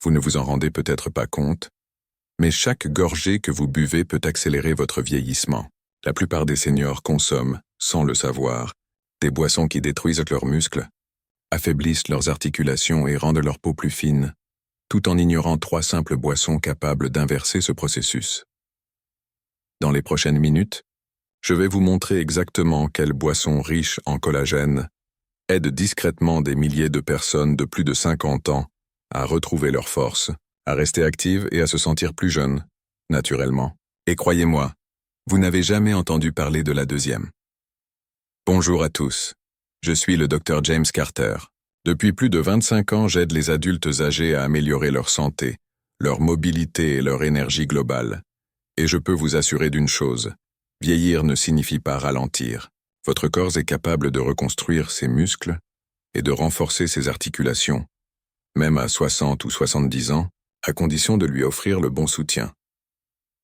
Vous ne vous en rendez peut-être pas compte, mais chaque gorgée que vous buvez peut accélérer votre vieillissement. La plupart des seniors consomment, sans le savoir, des boissons qui détruisent leurs muscles, affaiblissent leurs articulations et rendent leur peau plus fine, tout en ignorant 3 simples boissons capables d'inverser ce processus. Dans les prochaines minutes, je vais vous montrer exactement quelles boissons riches en collagène aident discrètement des milliers de personnes de plus de 50 ans à retrouver leur force, à rester actives et à se sentir plus jeunes, naturellement. Et croyez-moi, vous n'avez jamais entendu parler de la deuxième. Bonjour à tous, je suis le Dr James Carter. Depuis plus de 25 ans, j'aide les adultes âgés à améliorer leur santé, leur mobilité et leur énergie globale. Et je peux vous assurer d'une chose, vieillir ne signifie pas ralentir. Votre corps est capable de reconstruire ses muscles et de renforcer ses articulations, même à 60 ou 70 ans, à condition de lui offrir le bon soutien.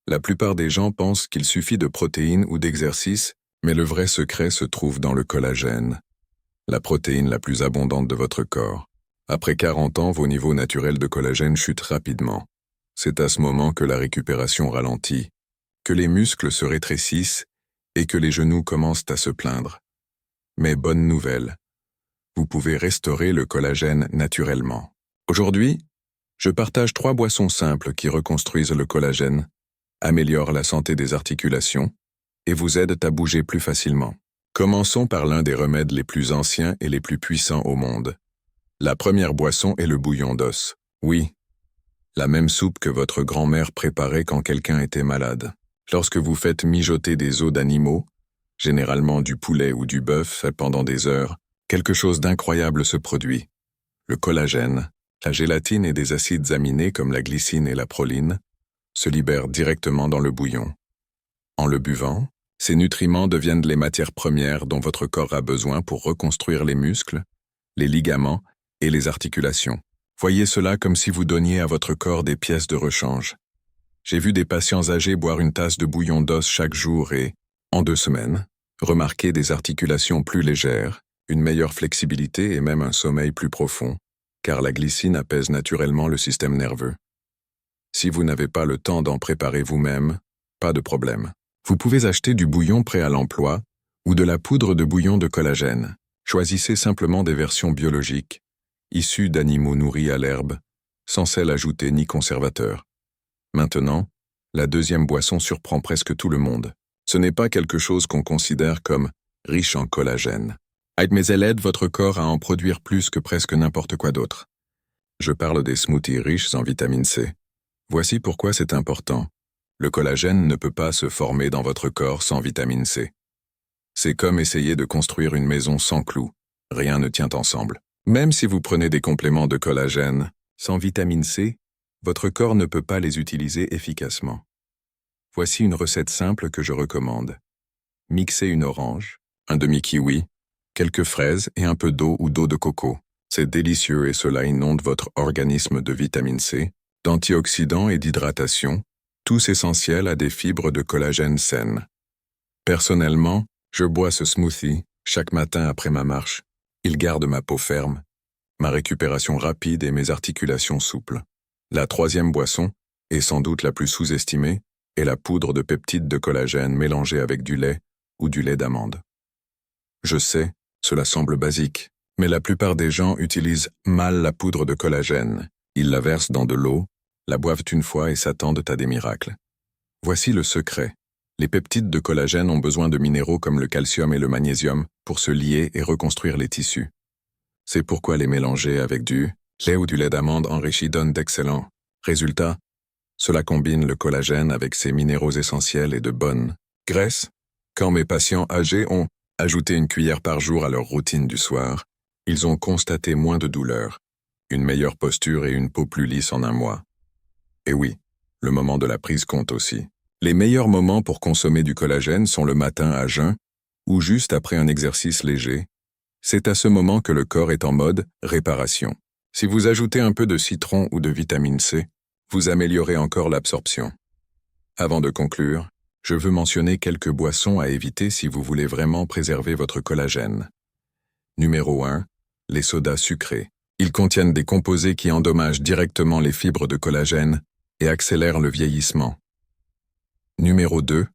La plupart des gens pensent qu'il suffit de protéines ou d'exercice, mais le vrai secret se trouve dans le collagène, la protéine la plus abondante de votre corps. Après 40 ans, vos niveaux naturels de collagène chutent rapidement. C'est à ce moment que la récupération ralentit, que les muscles se rétrécissent et que les genoux commencent à se plaindre. Mais bonne nouvelle, vous pouvez restaurer le collagène naturellement. Aujourd'hui, je partage 3 boissons simples qui reconstruisent le collagène, améliorent la santé des articulations et vous aident à bouger plus facilement. Commençons par l'un des remèdes les plus anciens et les plus puissants au monde. La première boisson est le bouillon d'os. Oui, la même soupe que votre grand-mère préparait quand quelqu'un était malade. Lorsque vous faites mijoter des os d'animaux, généralement du poulet ou du bœuf pendant des heures, quelque chose d'incroyable se produit. Le collagène, la gélatine et des acides aminés comme la glycine et la proline se libèrent directement dans le bouillon. En le buvant, ces nutriments deviennent les matières premières dont votre corps a besoin pour reconstruire les muscles, les ligaments et les articulations. Voyez cela comme si vous donniez à votre corps des pièces de rechange. J'ai vu des patients âgés boire une tasse de bouillon d'os chaque jour et, en 2 semaines, remarquer des articulations plus légères, une meilleure flexibilité et même un sommeil plus profond, car la glycine apaise naturellement le système nerveux. Si vous n'avez pas le temps d'en préparer vous-même, pas de problème. Vous pouvez acheter du bouillon prêt à l'emploi ou de la poudre de bouillon de collagène. Choisissez simplement des versions biologiques, issues d'animaux nourris à l'herbe, sans sel ajouté ni conservateur. Maintenant, la deuxième boisson surprend presque tout le monde. Ce n'est pas quelque chose qu'on considère comme riche en collagène. Mais elle aide votre corps à en produire plus que presque n'importe quoi d'autre. Je parle des smoothies riches en vitamine C. Voici pourquoi c'est important. Le collagène ne peut pas se former dans votre corps sans vitamine C. C'est comme essayer de construire une maison sans clous. Rien ne tient ensemble. Même si vous prenez des compléments de collagène, sans vitamine C, votre corps ne peut pas les utiliser efficacement. Voici une recette simple que je recommande. Mixez une orange, un demi-kiwi, quelques fraises et un peu d'eau ou d'eau de coco. C'est délicieux et cela inonde votre organisme de vitamine C, d'antioxydants et d'hydratation, tous essentiels à des fibres de collagène saines. Personnellement, je bois ce smoothie chaque matin après ma marche. Il garde ma peau ferme, ma récupération rapide et mes articulations souples. La troisième boisson, et sans doute la plus sous-estimée, est la poudre de peptides de collagène mélangée avec du lait ou du lait d'amande. Je sais, cela semble basique, mais la plupart des gens utilisent mal la poudre de collagène. Ils la versent dans de l'eau, la boivent une fois et s'attendent à des miracles. Voici le secret. Les peptides de collagène ont besoin de minéraux comme le calcium et le magnésium pour se lier et reconstruire les tissus. C'est pourquoi les mélanger avec du lait ou du lait d'amande enrichi donne d'excellents résultats. Cela combine le collagène avec ses minéraux essentiels et de bonnes graisses. Quand mes patients âgés ont ajouté une cuillère par jour à leur routine du soir, ils ont constaté moins de douleur, une meilleure posture et une peau plus lisse en un mois. Et oui, le moment de la prise compte aussi. Les meilleurs moments pour consommer du collagène sont le matin à jeun ou juste après un exercice léger. C'est à ce moment que le corps est en mode réparation. Si vous ajoutez un peu de citron ou de vitamine C, vous améliorez encore l'absorption. Avant de conclure, je veux mentionner quelques boissons à éviter si vous voulez vraiment préserver votre collagène. Numéro 1, les sodas sucrés. Ils contiennent des composés qui endommagent directement les fibres de collagène et accélèrent le vieillissement. Numéro 2.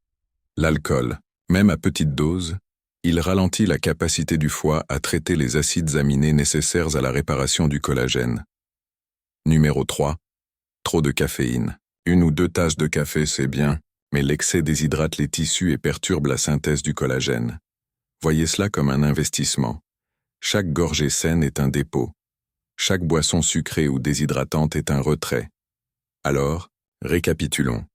L'alcool. Même à petite dose, il ralentit la capacité du foie à traiter les acides aminés nécessaires à la réparation du collagène. Numéro 3. Trop de caféine. 1 ou 2 tasses de café, c'est bien, mais l'excès déshydrate les tissus et perturbe la synthèse du collagène. Voyez cela comme un investissement. Chaque gorgée saine est un dépôt. Chaque boisson sucrée ou déshydratante est un retrait. Alors, récapitulons.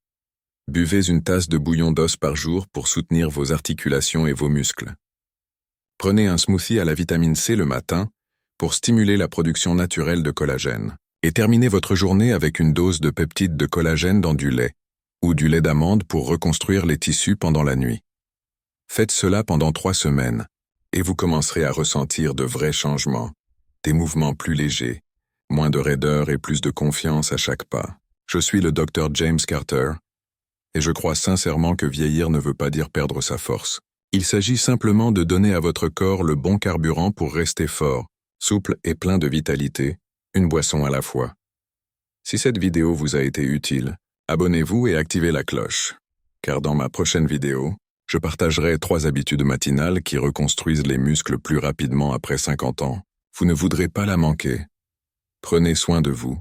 Buvez 1 tasse de bouillon d'os par jour pour soutenir vos articulations et vos muscles. Prenez un smoothie à la vitamine C le matin pour stimuler la production naturelle de collagène. Et terminez votre journée avec une dose de peptides de collagène dans du lait ou du lait d'amande pour reconstruire les tissus pendant la nuit. Faites cela pendant 3 semaines et vous commencerez à ressentir de vrais changements, des mouvements plus légers, moins de raideur et plus de confiance à chaque pas. Je suis le Dr James Carter et je crois sincèrement que vieillir ne veut pas dire perdre sa force. Il s'agit simplement de donner à votre corps le bon carburant pour rester fort, souple et plein de vitalité, une boisson à la fois. Si cette vidéo vous a été utile, abonnez-vous et activez la cloche, car dans ma prochaine vidéo, je partagerai 3 habitudes matinales qui reconstruisent les muscles plus rapidement après 50 ans. Vous ne voudrez pas la manquer. Prenez soin de vous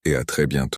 et à très bientôt.